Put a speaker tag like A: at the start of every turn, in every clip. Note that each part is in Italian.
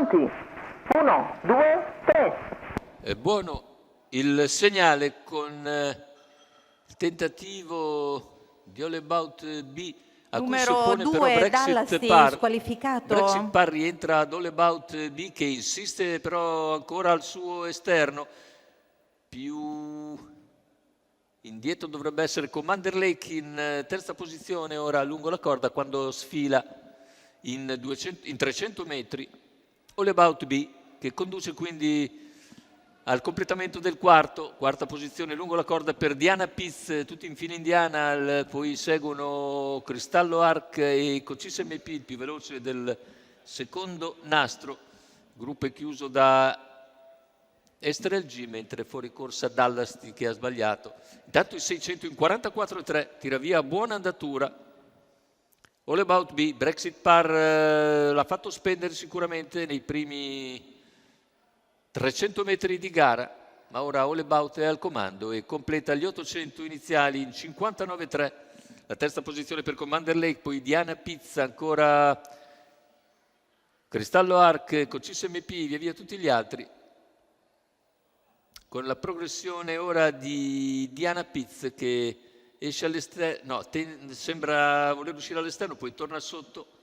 A: Pronti? 1, 2, 3.
B: È buono il segnale con il tentativo di All About B, a cui si
C: Numero
B: oppone però
C: 2, Dallas
B: Brexit Par.
C: squalificato.
B: Brexit Par rientra ad All About B, che insiste però ancora al suo esterno. Più indietro dovrebbe essere Commander Lake in terza posizione ora lungo la corda, quando sfila in 300 metri All About B, che conduce quindi al completamento del quarta posizione lungo la corda per Diana Piz, tutti in fila indiana. Poi seguono Cristallo Arc e Cocis MP, il più veloce del secondo nastro. Il gruppo è chiuso da Estrel G, mentre fuori corsa Dallas che ha sbagliato. Intanto il 600 in 44,3 tira via a buona andatura All About B. Brexit Par l'ha fatto spendere sicuramente nei primi 300 metri di gara, ma ora All About è al comando e completa gli 800 iniziali in 59,3. La terza posizione per Commander Lake, poi Diana Pizza, ancora Cristallo Arc, Cocis MP, via via tutti gli altri, con la progressione ora di Diana Piz che esce all'esterno, sembra voler uscire all'esterno, poi torna sotto.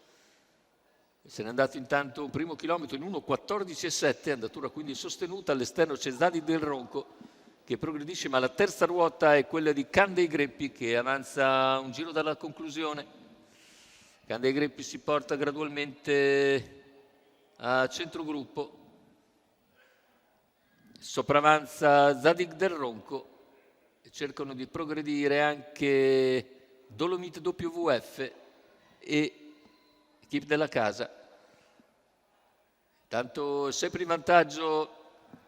B: Se n'è andato intanto un primo chilometro in 1,14,7, andatura quindi sostenuta. All'esterno c'è Zadi del Ronco che progredisce, ma la terza ruota è quella di Candei Greppi, che avanza un giro dalla conclusione. Candei Greppi si porta gradualmente a centrogruppo. Sopravanza Zadig del Ronco e cercano di progredire anche Dolomite WF e Equipe della Casa. Tanto sempre in vantaggio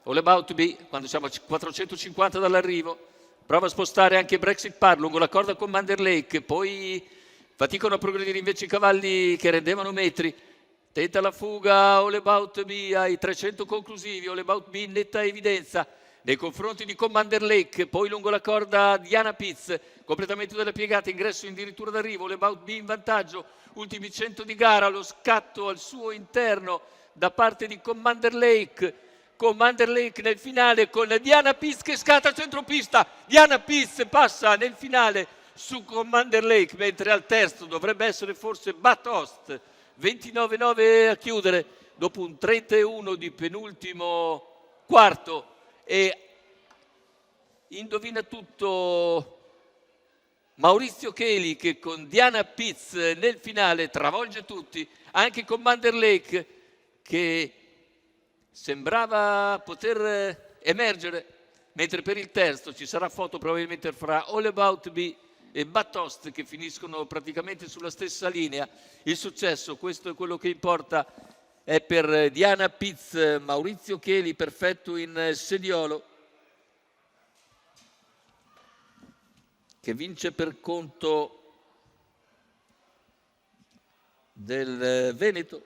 B: All About B quando siamo a 450 dall'arrivo. Prova a spostare anche Brexit Par lungo la corda Commander Lake, poi faticano a progredire invece i cavalli che rendevano metri. Tenta la fuga All About B ai 300 conclusivi. All About B in netta evidenza nei confronti di Commander Lake, poi lungo la corda Diana Piz, completamento della piegata, ingresso addirittura d'arrivo. All About B in vantaggio, ultimi 100 di gara, lo scatto al suo interno da parte di Commander Lake. Commander Lake nel finale con Diana Piz che scatta a centropista. Diana Piz passa nel finale su Commander Lake, mentre al terzo dovrebbe essere forse Bathurst. 29,9 a chiudere dopo un 31 di penultimo quarto. E indovina tutto Maurizio Cheli, che con Diana Piz nel finale travolge tutti, anche Commander Lake che sembrava poter emergere, mentre per il terzo ci sarà foto probabilmente fra All About B e Bathurst, che finiscono praticamente sulla stessa linea. Il successo, questo è quello che importa, è per Diana Piz. Maurizio Cheli perfetto in sediolo, che vince per conto del Veneto.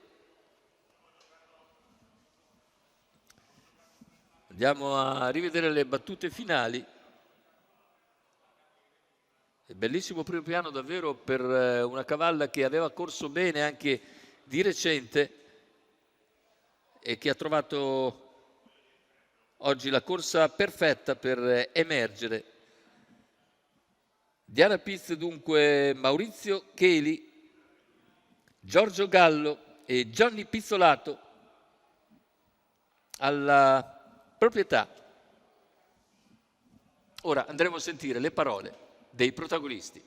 B: Andiamo a rivedere le battute finali. È bellissimo primo piano davvero per una cavalla che aveva corso bene anche di recente e che ha trovato oggi la corsa perfetta per emergere. Diana Piz dunque, Maurizio Cheli, Giorgio Gallo e Gianni Pizzolato alla proprietà. Ora andremo a sentire le parole dei protagonisti.